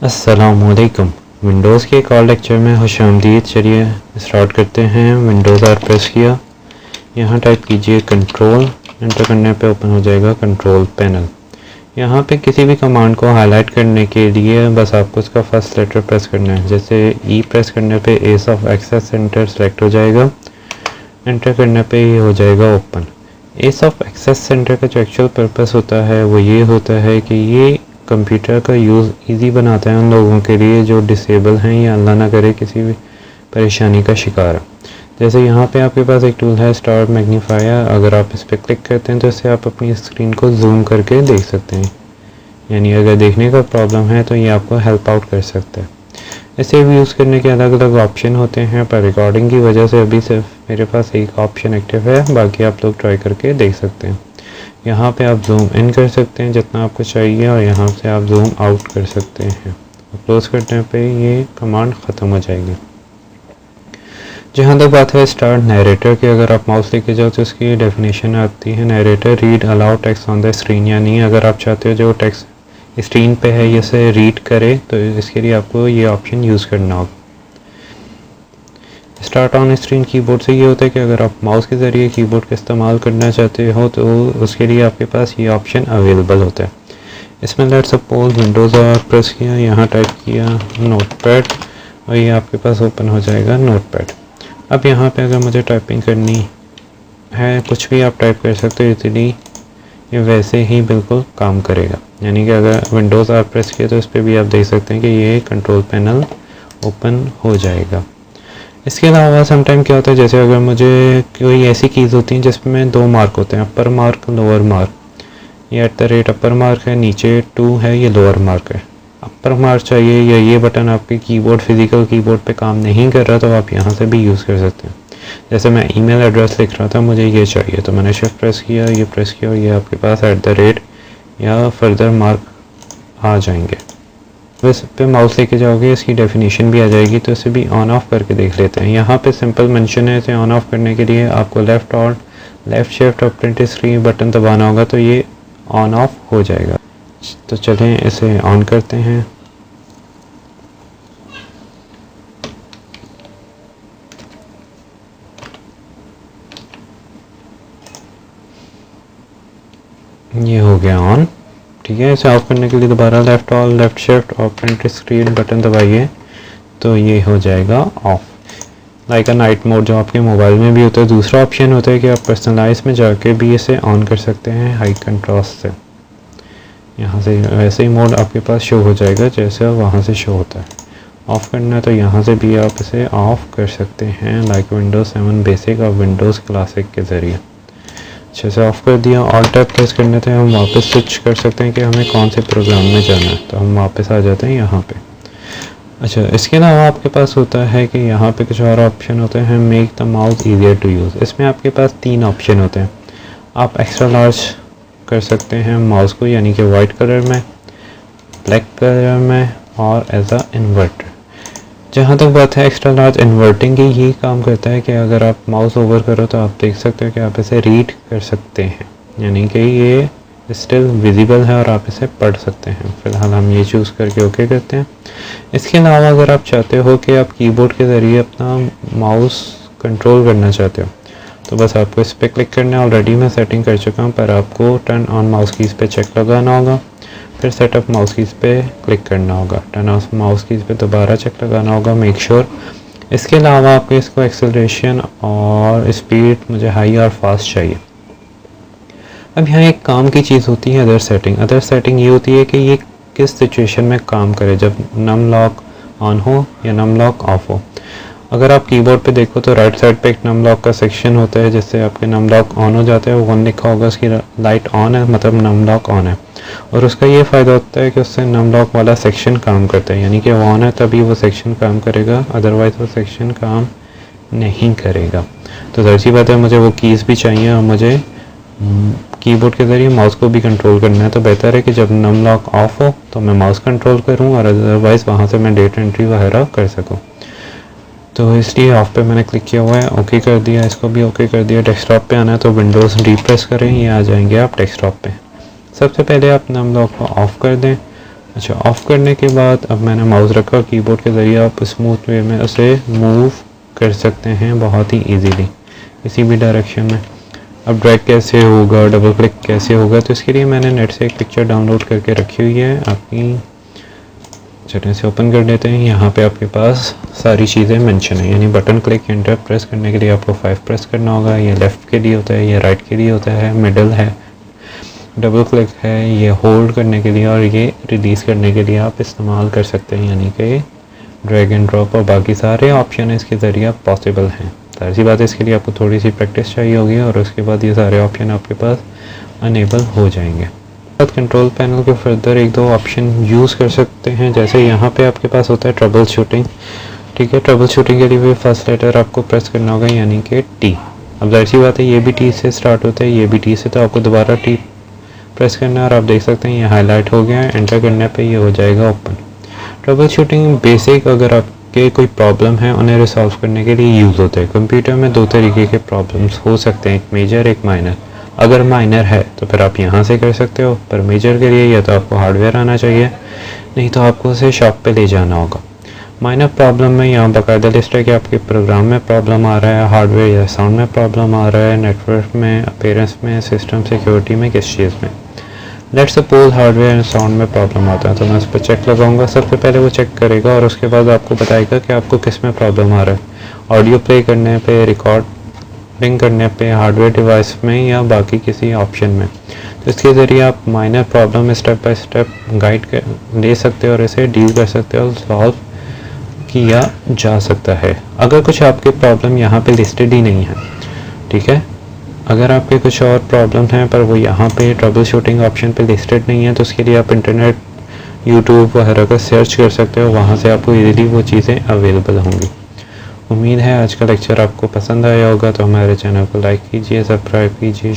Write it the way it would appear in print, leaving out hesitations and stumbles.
अस्सलामुअलैकुम। विंडोज़ के एक और लेक्चर में खुशामदीद। चलिए स्टार्ट करते हैं। विंडोज़ आर प्रेस किया, यहाँ टाइप कीजिए कंट्रोल, एंटर करने पे ओपन हो जाएगा कंट्रोल पैनल। यहाँ पे किसी भी कमांड को हाईलाइट करने के लिए बस आपको उसका फर्स्ट लेटर प्रेस करना है। जैसे ई प्रेस करने पे ease of access center select हो जाएगा, एंटर करने पे ये हो जाएगा open. Ease of access center का जो एक्चुअल पर्पस होता है वो ये होता है कि ये कंप्यूटर का यूज़ इजी बनाता है उन लोगों के लिए जो डिसेबल हैं या अल्लाह ना करे किसी भी परेशानी का शिकार है। जैसे यहाँ पे आपके पास एक टूल है स्टार मैग्नीफायर, अगर आप इस पर क्लिक करते हैं तो इससे आप अपनी स्क्रीन को जूम करके देख सकते हैं। यानी अगर देखने का प्रॉब्लम है तो ये आपको हेल्प आउट कर सकता है। इसे भी यूज़ करने के अलग अलग ऑप्शन होते हैं, पर रिकॉर्डिंग की वजह से अभी सिर्फ मेरे पास एक ऑप्शन एक्टिव है, बाकी आप लोग ट्राई करके देख सकते हैं। यहाँ पे आप जूम इन कर सकते हैं जितना आपको चाहिए, और यहाँ से आप जूम आउट कर सकते हैं। क्लोज करने पे ये कमांड ख़त्म हो जाएगी। जहाँ तक बात है स्टार्ट नरेटर की, अगर आप माउस लेके जाओ तो इसकी डेफिनेशन आती है narrator read allow text on the screen, यानी अगर आप चाहते हो जो टेक्स्ट स्क्रीन पे है ये से रीड करे तो इसके लिए आपको ये ऑप्शन यूज़ करना होगा। स्टार्ट ऑन स्क्रीन कीबोर्ड से ये होता है कि अगर आप माउस के ज़रिए कीबोर्ड का इस्तेमाल करना चाहते हो तो उसके लिए आपके पास ये ऑप्शन अवेलेबल होता है। इसमें लेट सपोज विंडोज़ और प्रेस किया, यहाँ टाइप किया नोटपैड, और ये आपके पास ओपन हो जाएगा नोटपैड। अब यहाँ पे अगर मुझे टाइपिंग करनी है, कुछ भी आप टाइप कर सकते हो इजीली, ये वैसे ही बिल्कुल काम करेगा। यानी कि अगर विंडोज़ आप प्रेस किया तो इस पर भी आप देख सकते हैं कि ये कंट्रोल पैनल ओपन हो जाएगा। इसके अलावा समटाइम क्या होता है, जैसे अगर मुझे कोई ऐसी कीज़ होती हैं जिसमें दो मार्क होते हैं, अपर मार्क लोअर मार्क, ये @ अपर मार्क है, नीचे 2 है, ये लोअर मार्क है। अपर मार्क चाहिए या ये बटन आपके कीबोर्ड फिजिकल कीबोर्ड पे काम नहीं कर रहा तो आप यहाँ से भी यूज़ कर सकते हैं। जैसे मैं ईमेल एड्रेस लिख रहा था, मुझे ये चाहिए तो मैंने शिफ्ट प्रेस किया, ये प्रेस किया, और ये आपके पास @ या फर्दर मार्क आ जाएंगे। इस पे माउस लेके जाओगे इसकी डेफिनेशन भी आ जाएगी, तो इसे भी ऑन ऑफ करके देख लेते हैं। यहाँ पे सिंपल मेंशन है, इसे ऑन ऑफ करने के लिए आपको लेफ़्ट शिफ्ट और प्रिंट स्क्रीन बटन दबाना होगा तो ये ऑन ऑफ हो जाएगा। तो चलें इसे ऑन करते हैं। ये हो गया ऑन। ठीक है, इसे ऑफ करने के लिए दोबारा लेफ़्ट शिफ्ट और प्रिंट स्क्रीन बटन दबाइए तो ये हो जाएगा of. Like a night mode जो आपके मोबाइल में भी होता है। दूसरा ऑप्शन होता है कि आप पर्सनलाइज में जाके भी इसे ऑन कर सकते हैं हाई कंट्रास्ट से। यहाँ से वैसे ही मोड आपके पास शो हो जाएगा जैसे वहाँ से शो होता है। ऑफ़ करना है तो यहाँ से भी आप इसे ऑफ़ कर सकते हैं, लाइक विंडोज़ 7 बेसिक और विंडोज़ क्लासिक के ज़रिए। अच्छे से ऑफ़ कर दिया। ऑल टैब प्रेस करने से हम वापस स्विच कर सकते हैं कि हमें कौन से प्रोग्राम में जाना है, तो हम वापस आ जाते हैं यहाँ पे। अच्छा, इसके अलावा आपके पास होता है कि यहाँ पे कुछ और ऑप्शन होते हैं, make the mouse easier to use. इसमें आपके पास 3 ऑप्शन होते हैं। आप एक्स्ट्रा लार्ज कर सकते हैं माउस को, यानी कि वाइट कलर में, ब्लैक कलर में, और एज अ इन्वर्टर। जहाँ तक बात है एक्स्ट्रा लार्ज इन्वर्टिंग की, यही काम करता है कि अगर आप माउस ओवर करो तो आप देख सकते हो कि आप इसे रीड कर सकते हैं, यानी कि ये स्टिल विजिबल है और आप इसे पढ़ सकते हैं। फ़िलहाल हम ये चूज़ करके ओके करते हैं। इसके अलावा अगर आप चाहते हो कि आप कीबोर्ड के ज़रिए अपना माउस कंट्रोल करना चाहते हो तो बस आपको इस पर क्लिक करना है। ऑलरेडी मैं सेटिंग कर चुका हूँ, पर आपको टर्न ऑन माउस कीज़ पे चेक लगाना होगा, फिर सेटअप माउस कीज़ पे क्लिक करना होगा, टर्न ऑफ माउस कीज़ पे दोबारा चेक लगाना होगा, मेक श्योर। इसके अलावा आपको इसको एक्सेलरेशन और स्पीड मुझे हाई और फास्ट चाहिए। अब यहाँ एक काम की चीज़ होती है अदर सेटिंग। अदर सेटिंग ये होती है कि ये किस सिचुएशन में काम करे, जब नम लॉक ऑन हो या नम लॉक ऑफ हो। अगर आप कीबोर्ड पे देखो तो राइट साइड पे एक नम लॉक का सेक्शन होता है, जिससे आपके नम लॉक ऑन हो जाता है। वो 1 लिखा होगा, उसकी लाइट ऑन है, मतलब नम लॉक ऑन है। और उसका ये फ़ायदा होता है कि उससे नम लॉक वाला सेक्शन काम करता है, यानी कि वो ऑन है तभी वो सेक्शन काम करेगा, अदरवाइज़ वो सेक्शन काम नहीं करेगा। तो ज़ाहिर सी बात है मुझे वो कीज़ भी चाहिए और मुझे कीबोर्ड के ज़रिए माउस को भी कंट्रोल करना है, तो बेहतर है कि जब नम लॉक ऑफ हो तो मैं माउस कंट्रोल करूं और अदरवाइज़ वहां से मैं डेटा एंट्री वगैरह कर सकूं। तो इसलिए ऑफ पे मैंने क्लिक किया हुआ है, ओके कर दिया, इसको भी ओके कर दिया। डेस्कटॉप पे आना है तो विंडोज़ डी प्रेस करें, ये आ जाएंगे आप डेस्कटॉप पे। सबसे पहले आप नम लॉक को ऑफ़ कर दें, अच्छा, ऑफ़ करने के बाद अब मैंने माउस रखा, कीबोर्ड के ज़रिए आप स्मूथ वे में उसे मूव कर सकते हैं बहुत ही इजीली किसी भी डायरेक्शन में। अब ड्रैग कैसे होगा, डबल क्लिक कैसे होगा, तो इसके लिए मैंने नेट से एक पिक्चर डाउनलोड करके रखी हुई है आपकी। चलिए से ओपन कर देते हैं। यहाँ पे आपके पास सारी चीज़ें मेंशन है, यानी बटन क्लिक एंटर प्रेस करने के लिए आपको 5 प्रेस करना होगा। ये लेफ़्ट के लिए होता है, ये राइट के लिए होता है, मिडल है, डबल क्लिक है, ये होल्ड करने के लिए, और ये रिलीज़ करने के लिए आप इस्तेमाल कर सकते हैं, यानी कि ड्रैग एंड ड्रॉप और बाकी सारे ऑप्शन इसके ज़रिए पॉसिबल हैं। जाहिर सी बात है इसके लिए आपको थोड़ी सी प्रैक्टिस चाहिए होगी और उसके बाद ये सारे ऑप्शन आपके पास अनेबल हो जाएंगे। कंट्रोल पैनल के फर्दर एक दो ऑप्शन यूज़ कर सकते हैं, जैसे यहाँ पे आपके पास होता है ट्रबल शूटिंग। ठीक है, ट्रबल शूटिंग के लिए भी फर्स्ट लेटर आपको प्रेस करना होगा, यानी कि टी। अब जाहिर सी बात है ये भी टी से स्टार्ट होता है, ये भी टी से, तो आपको दोबारा टी प्रेस करना है और आप देख सकते हैं ये हाईलाइट हो गया है। एंटर करने पे ये हो जाएगा ओपन। ट्रबल शूटिंग बेसिक अगर आपके कोई प्रॉब्लम है उन्हें रिसॉल्व करने के लिए यूज़ होता है। कंप्यूटर में दो तरीके के प्रॉब्लम्स हो सकते हैं, एक मेजर एक माइनर। अगर माइनर है तो फिर आप यहाँ से कर सकते हो, पर मेजर के लिए या तो आपको हार्डवेयर आना चाहिए, नहीं तो आपको उसे शॉप पे ले जाना होगा। माइनर प्रॉब्लम में यहाँ बाकायदा लिस्ट है कि आपके प्रोग्राम में प्रॉब्लम आ रहा है, हार्डवेयर या साउंड में प्रॉब्लम आ रहा है, नेटवर्क में, अपीयरेंस में, सिस्टम सिक्योरिटी में, किस चीज़ में। Let's suppose hardware and sound में प्रॉब्लम आता है, तो मैं उस पर चेक लगाऊंगा। सबसे पहले वो चेक करेगा और उसके बाद आपको बताएगा कि आपको किस में प्रॉब्लम आ रहा है, ऑडियो प्ले करने पे, रिकॉर्डिंग करने पे, हार्डवेयर डिवाइस में या बाकी किसी ऑप्शन में। तो इसके ज़रिए आप minor problem step by step guide ले सकते हो और इसे डील कर सकते हो, सॉल्व किया जा सकता है। अगर कुछ आपके प्रॉब्लम यहाँ पे लिस्टेड ही नहीं है, ठीक है, अगर आपके कुछ और प्रॉब्लम हैं पर वो यहाँ पे ट्रबल शूटिंग ऑप्शन पे लिस्टेड नहीं है, तो उसके लिए आप इंटरनेट, यूट्यूब वगैरह का सर्च कर सकते हो, वहाँ से आपको इजीली वो चीज़ें अवेलेबल होंगी। उम्मीद है आज का लेक्चर आपको पसंद आया होगा, तो हमारे चैनल को लाइक कीजिए, सब्सक्राइब कीजिए।